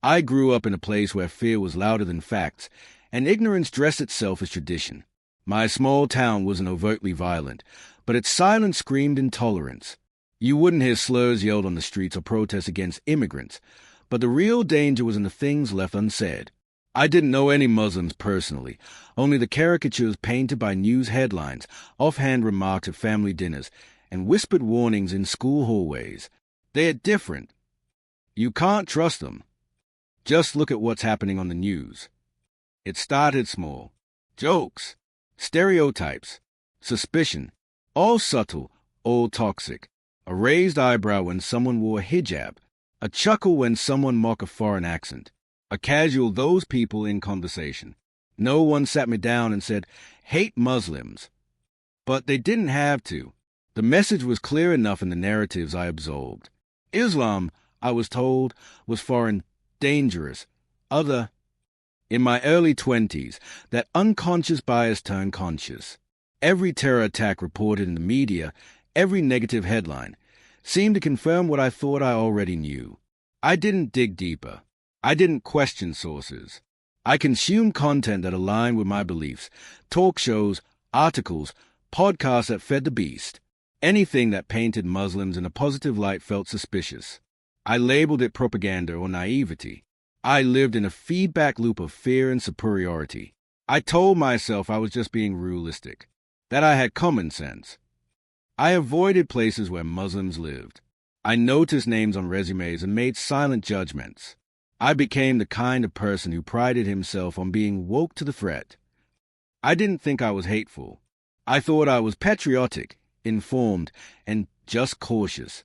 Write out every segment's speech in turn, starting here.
I grew up in a place where fear was louder than facts, and ignorance dressed itself as tradition. My small town wasn't overtly violent, but its silence screamed intolerance. You wouldn't hear slurs yelled on the streets or protests against immigrants, but the real danger was in the things left unsaid. I didn't know any Muslims personally, only the caricatures painted by news headlines, offhand remarks at family dinners, and whispered warnings in school hallways. They're different. You can't trust them. Just look at what's happening on the news. It started small. Jokes, stereotypes, suspicion, all subtle, all toxic. A raised eyebrow when someone wore a hijab, a chuckle when someone mocked a foreign accent, a casual those people in conversation. No one sat me down and said, hate Muslims. But they didn't have to. The message was clear enough in the narratives I absorbed. Islam, I was told, was foreign, dangerous, other. In my early 20s, that unconscious bias turned conscious. Every terror attack reported in the media, every negative headline, seemed to confirm what I thought I already knew. I didn't dig deeper. I didn't question sources. I consumed content that aligned with my beliefs, talk shows, articles, podcasts that fed the beast. Anything that painted Muslims in a positive light felt suspicious. I labeled it propaganda or naivety. I lived in a feedback loop of fear and superiority. I told myself I was just being realistic, that I had common sense. I avoided places where Muslims lived. I noticed names on resumes and made silent judgments. I became the kind of person who prided himself on being woke to the threat. I didn't think I was hateful. I thought I was patriotic, informed, and just cautious.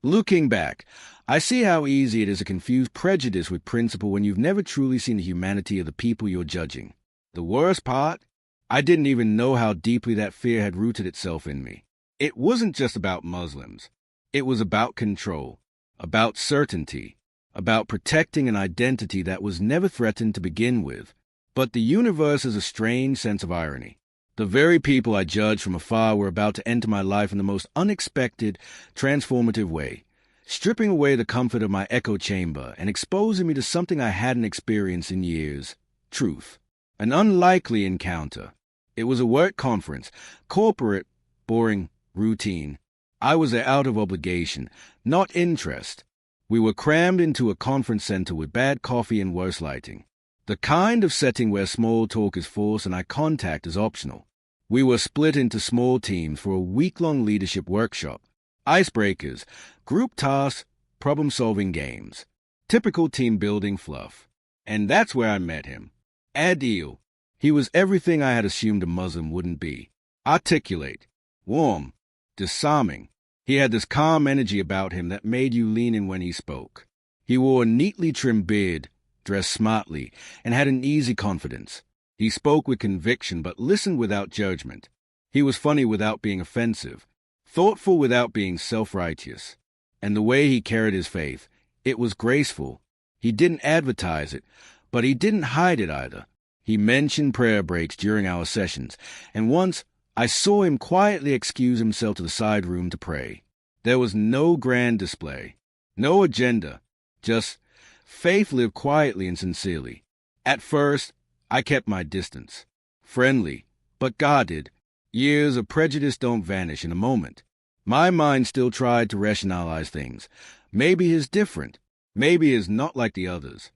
Looking back, I see how easy it is to confuse prejudice with principle when you've never truly seen the humanity of the people you're judging. The worst part? I didn't even know how deeply that fear had rooted itself in me. It wasn't just about Muslims. It was about control, about certainty, about protecting an identity that was never threatened to begin with. But the universe has a strange sense of irony. The very people I judged from afar were about to enter my life in the most unexpected, transformative way, stripping away the comfort of my echo chamber and exposing me to something I hadn't experienced in years. Truth. An unlikely encounter. It was a work conference, corporate, boring, routine. I was there out of obligation, not interest. We were crammed into a conference center with bad coffee and worse lighting. The kind of setting where small talk is forced and eye contact is optional. We were split into small teams for a week-long leadership workshop. Icebreakers, group tasks, problem-solving games. Typical team-building fluff. And that's where I met him. Adil. He was everything I had assumed a Muslim wouldn't be. Articulate. Warm. Disarming. He had this calm energy about him that made you lean in when he spoke. He wore a neatly trimmed beard, dressed smartly, and had an easy confidence. He spoke with conviction but listened without judgment. He was funny without being offensive, thoughtful without being self-righteous. And the way he carried his faith, it was graceful. He didn't advertise it, but he didn't hide it either. He mentioned prayer breaks during our sessions, and once I saw him quietly excuse himself to the side room to pray. There was no grand display, no agenda, just faith lived quietly and sincerely. At first, I kept my distance. Friendly, but guarded. Years of prejudice don't vanish in a moment. My mind still tried to rationalize things. Maybe he's different. Maybe he's not like the others.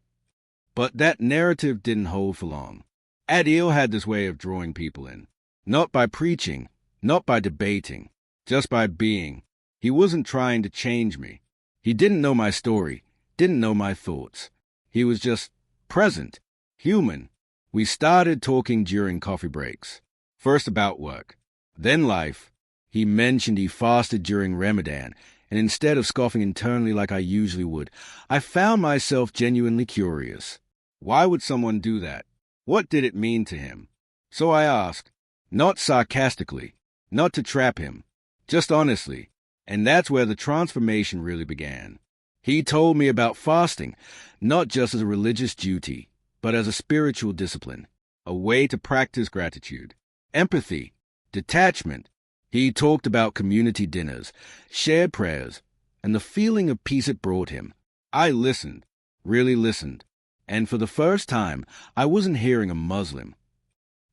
But that narrative didn't hold for long. Adil had this way of drawing people in. Not by preaching, not by debating, just by being. He wasn't trying to change me. He didn't know my story, didn't know my thoughts. He was just present, human. We started talking during coffee breaks. First about work, then life. He mentioned he fasted during Ramadan, and instead of scoffing internally like I usually would, I found myself genuinely curious. Why would someone do that? What did it mean to him? So I asked, not sarcastically, not to trap him, just honestly. And that's where the transformation really began. He told me about fasting, not just as a religious duty, but as a spiritual discipline, a way to practice gratitude, empathy, detachment. He talked about community dinners, shared prayers, and the feeling of peace it brought him. I listened, really listened. And for the first time, I wasn't hearing a Muslim.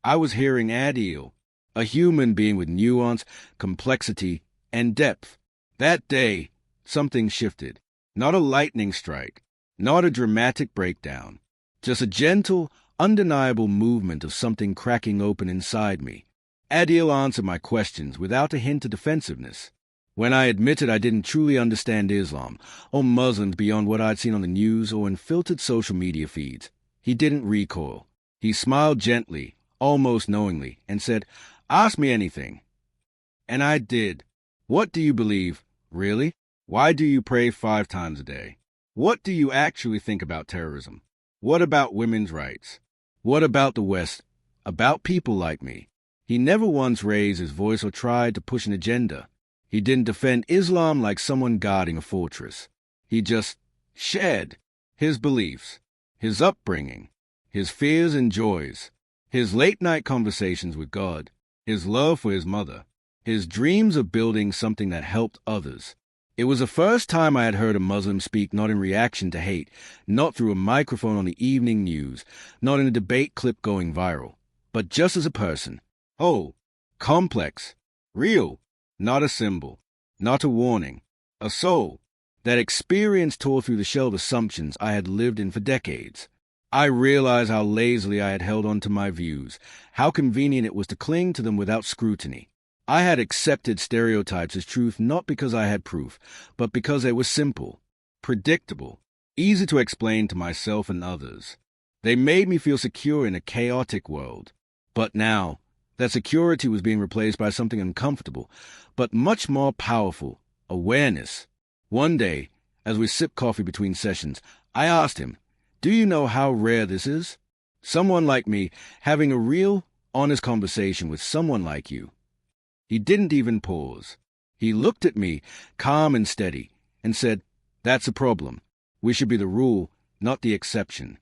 I was hearing Adil, a human being with nuance, complexity, and depth. That day, something shifted. Not a lightning strike, not a dramatic breakdown, just a gentle, undeniable movement of something cracking open inside me. Adil answered my questions without a hint of defensiveness. When I admitted I didn't truly understand Islam or Muslims beyond what I'd seen on the news or in filtered social media feeds, he didn't recoil. He smiled gently, almost knowingly, and said, "Ask me anything." And I did. What do you believe? Really? Why do you pray 5 times a day? What do you actually think about terrorism? What about women's rights? What about the West? About people like me? He never once raised his voice or tried to push an agenda. He didn't defend Islam like someone guarding a fortress. He just shared his beliefs, his upbringing, his fears and joys, his late-night conversations with God, his love for his mother, his dreams of building something that helped others. It was the first time I had heard a Muslim speak not in reaction to hate, not through a microphone on the evening news, not in a debate clip going viral, but just as a person. Whole, complex, real, not a symbol, not a warning, a soul. That experience tore through the shell of assumptions I had lived in for decades. I realized how lazily I had held on to my views, how convenient it was to cling to them without scrutiny. I had accepted stereotypes as truth not because I had proof, but because they were simple, predictable, easy to explain to myself and others. They made me feel secure in a chaotic world. But now, that security was being replaced by something uncomfortable, but much more powerful, awareness. One day, as we sipped coffee between sessions, I asked him, "Do you know how rare this is? Someone like me having a real, honest conversation with someone like you." He didn't even pause. He looked at me, calm and steady, and said, "That's a problem. We should be the rule, not the exception."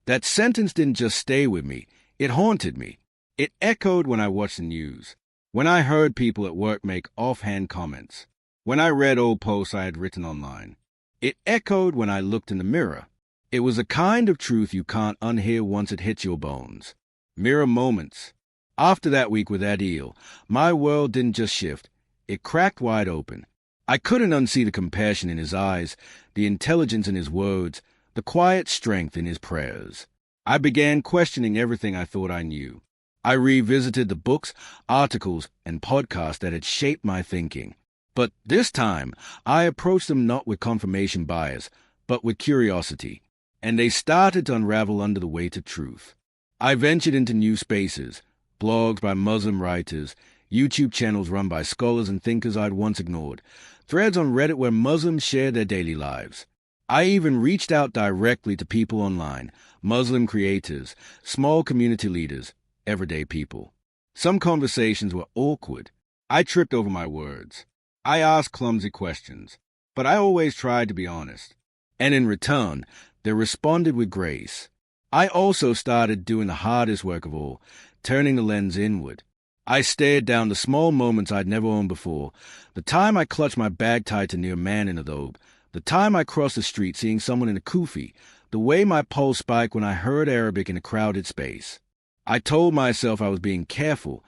That sentence didn't just stay with me. It haunted me. It echoed when I watched the news, when I heard people at work make offhand comments, when I read old posts I had written online. It echoed when I looked in the mirror. It was a kind of truth you can't unhear once it hits your bones. Mirror moments. After that week with Adil, my world didn't just shift. It cracked wide open. I couldn't unsee the compassion in his eyes, the intelligence in his words, the quiet strength in his prayers. I began questioning everything I thought I knew. I revisited the books, articles, and podcasts that had shaped my thinking. But this time, I approached them not with confirmation bias, but with curiosity, and they started to unravel under the weight of truth. I ventured into new spaces, blogs by Muslim writers, YouTube channels run by scholars and thinkers I'd once ignored, threads on Reddit where Muslims share their daily lives. I even reached out directly to people online, Muslim creators, small community leaders, everyday people. Some conversations were awkward. I tripped over my words. I asked clumsy questions, but I always tried to be honest. And in return, they responded with grace. I also started doing the hardest work of all, turning the lens inward. I stared down the small moments I'd never owned before, the time I clutched my bag tied to near a man in a thobe, the time I crossed the street seeing someone in a kufi, the way my pulse spiked when I heard Arabic in a crowded space. I told myself I was being careful,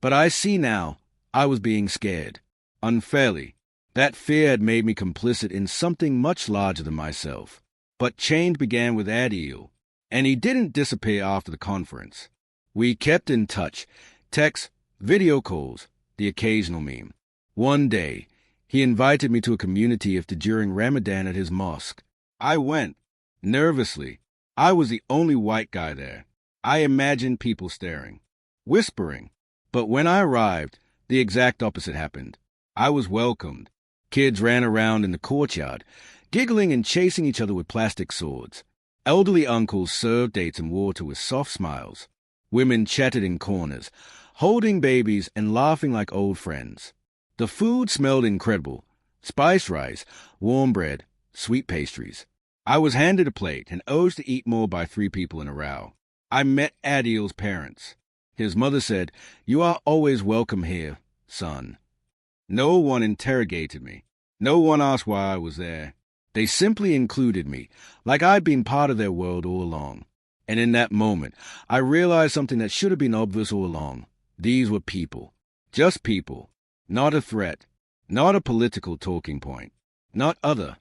but I see now I was being scared. Unfairly. That fear had made me complicit in something much larger than myself. But change began with Adil, and he didn't disappear after the conference. We kept in touch, texts, video calls, the occasional meme. One day, he invited me to a community iftar during Ramadan at his mosque. I went, nervously. I was the only white guy there. I imagined people staring, whispering. But when I arrived, the exact opposite happened. I was welcomed. Kids ran around in the courtyard, giggling and chasing each other with plastic swords. Elderly uncles served dates and water with soft smiles. Women chatted in corners, holding babies and laughing like old friends. The food smelled incredible. Spiced rice, warm bread, sweet pastries. I was handed a plate and urged to eat more by 3 people in a row. I met Adil's parents. His mother said, "You are always welcome here, son." No one interrogated me. No one asked why I was there. They simply included me, like I'd been part of their world all along. And in that moment, I realized something that should have been obvious all along. These were people. Just people. Not a threat. Not a political talking point. Not other.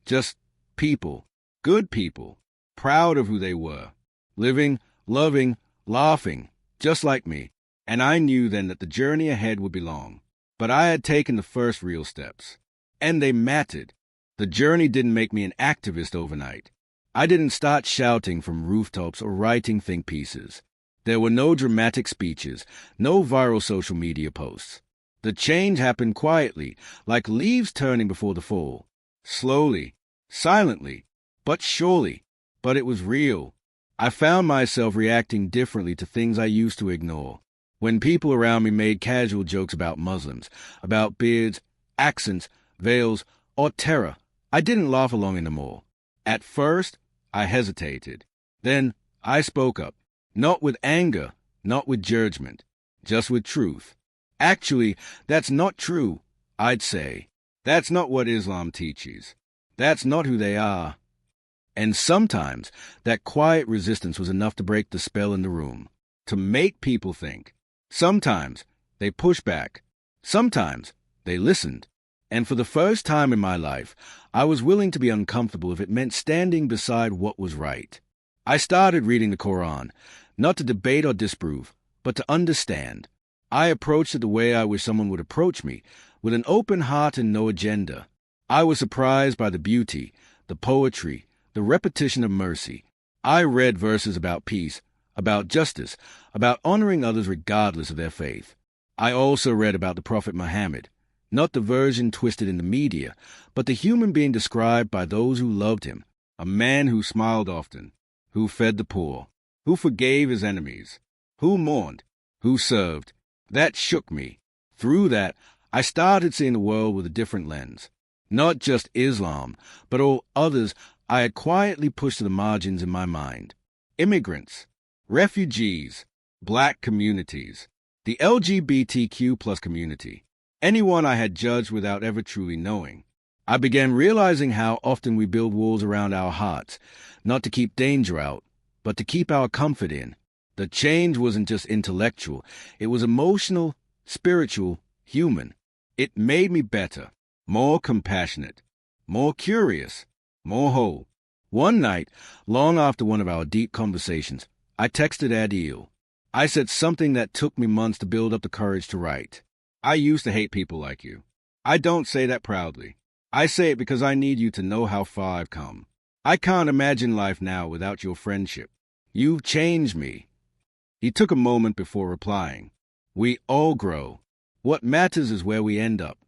Just people. Good people. Proud of who they were. Living, loving, laughing, just like me. And I knew then that the journey ahead would be long. But I had taken the first real steps. And they mattered. The journey didn't make me an activist overnight. I didn't start shouting from rooftops or writing think pieces. There were no dramatic speeches, no viral social media posts. The change happened quietly, like leaves turning before the fall. Slowly, silently, but surely. But it was real. I found myself reacting differently to things I used to ignore. When people around me made casual jokes about Muslims, about beards, accents, veils, or terror, I didn't laugh along anymore. At first, I hesitated. Then, I spoke up. Not with anger, not with judgment, just with truth. Actually, that's not true, I'd say. That's not what Islam teaches. That's not who they are. And sometimes, that quiet resistance was enough to break the spell in the room, to make people think. Sometimes, they pushed back. Sometimes, they listened. And for the first time in my life, I was willing to be uncomfortable if it meant standing beside what was right. I started reading the Quran, not to debate or disprove, but to understand. I approached it the way I wish someone would approach me, with an open heart and no agenda. I was surprised by the beauty, the poetry, the repetition of mercy. I read verses about peace, about justice, about honoring others regardless of their faith. I also read about the Prophet Muhammad, not the version twisted in the media, but the human being described by those who loved him, a man who smiled often, who fed the poor, who forgave his enemies, who mourned, who served. That shook me. Through that, I started seeing the world with a different lens. Not just Islam, but all others I had quietly pushed to the margins in my mind. Immigrants, refugees, black communities, the LGBTQ+ community. Anyone I had judged without ever truly knowing. I began realizing how often we build walls around our hearts, not to keep danger out, but to keep our comfort in. The change wasn't just intellectual, it was emotional, spiritual, human. It made me better, more compassionate, more curious, more whole. One night, long after one of our deep conversations, I texted Adil. I said something that took me months to build up the courage to write. I used to hate people like you. I don't say that proudly. I say it because I need you to know how far I've come. I can't imagine life now without your friendship. You've changed me. He took a moment before replying. We all grow. What matters is where we end up.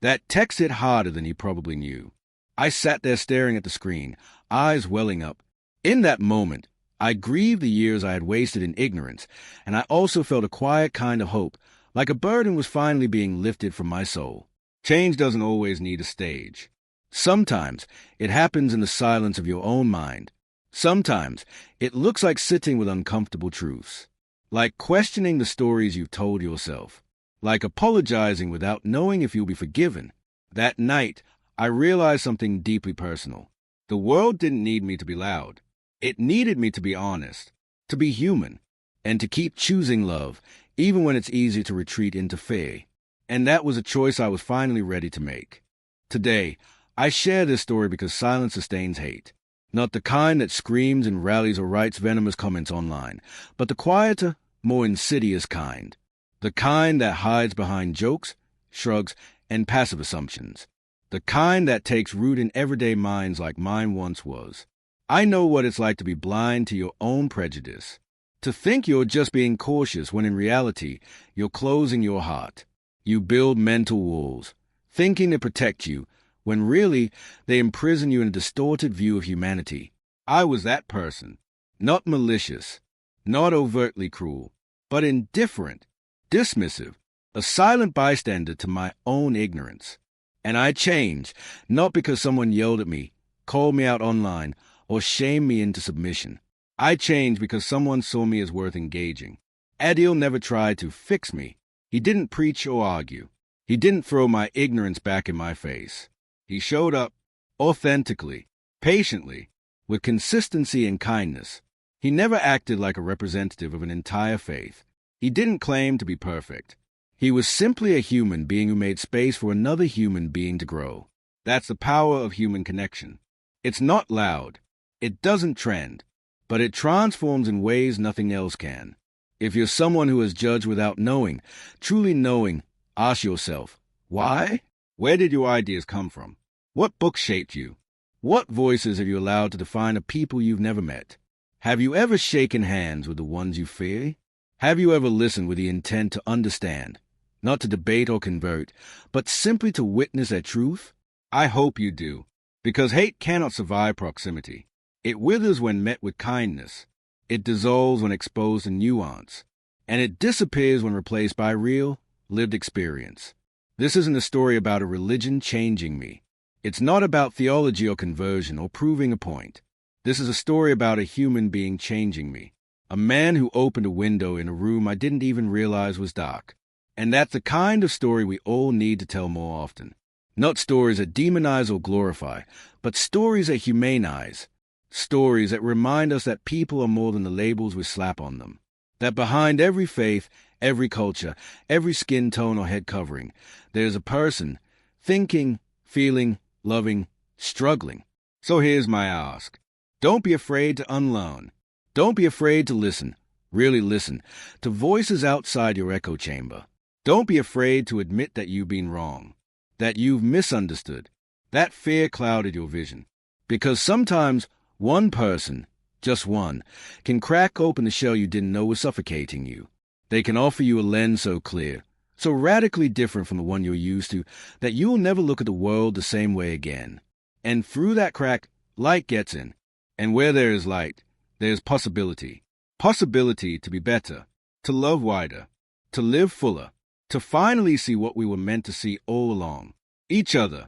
That text hit harder than he probably knew. I sat there staring at the screen, eyes welling up. In that moment, I grieved the years I had wasted in ignorance, and I also felt a quiet kind of hope, like a burden was finally being lifted from my soul. Change doesn't always need a stage. Sometimes it happens in the silence of your own mind. Sometimes it looks like sitting with uncomfortable truths, like questioning the stories you've told yourself, like apologizing without knowing if you'll be forgiven. That night, I realized something deeply personal. The world didn't need me to be loud. It needed me to be honest, to be human, and to keep choosing love, even when it's easy to retreat into fear. And that was a choice I was finally ready to make. Today, I share this story because silence sustains hate. Not the kind that screams and rallies or writes venomous comments online, but the quieter, more insidious kind. The kind that hides behind jokes, shrugs, and passive assumptions. The kind that takes root in everyday minds like mine once was. I know what it's like to be blind to your own prejudice. To think you're just being cautious when in reality, you're closing your heart. You build mental walls, thinking to protect you, when really they imprison you in a distorted view of humanity. I was that person. Not malicious, not overtly cruel, but indifferent, dismissive, a silent bystander to my own ignorance. And I changed, not because someone yelled at me, called me out online, or shamed me into submission. I changed because someone saw me as worth engaging. Adil never tried to fix me. He didn't preach or argue. He didn't throw my ignorance back in my face. He showed up, authentically, patiently, with consistency and kindness. He never acted like a representative of an entire faith. He didn't claim to be perfect. He was simply a human being who made space for another human being to grow. That's the power of human connection. It's not loud. It doesn't trend. But it transforms in ways nothing else can. If you're someone who has judged without knowing, truly knowing, ask yourself, why? Where did your ideas come from? What book shaped you? What voices have you allowed to define a people you've never met? Have you ever shaken hands with the ones you fear? Have you ever listened with the intent to understand, not to debate or convert, but simply to witness a truth? I hope you do, because hate cannot survive proximity. It withers when met with kindness. It dissolves when exposed to nuance. And it disappears when replaced by real, lived experience. This isn't a story about a religion changing me. It's not about theology or conversion or proving a point. This is a story about a human being changing me. A man who opened a window in a room I didn't even realize was dark. And that's the kind of story we all need to tell more often. Not stories that demonize or glorify, but stories that humanize. Stories that remind us that people are more than the labels we slap on them. That behind every faith, every culture, every skin tone or head covering, there's a person thinking, feeling, loving, struggling. So here's my ask. Don't be afraid to unlearn. Don't be afraid to listen, really listen, to voices outside your echo chamber. Don't be afraid to admit that you've been wrong, that you've misunderstood, that fear clouded your vision. Because sometimes one person, just one, can crack open the shell you didn't know was suffocating you. They can offer you a lens so clear, so radically different from the one you're used to, that you'll never look at the world the same way again. And through that crack, light gets in. And where there is light, there's possibility. Possibility to be better, to love wider, to live fuller, to finally see what we were meant to see all along. Each other,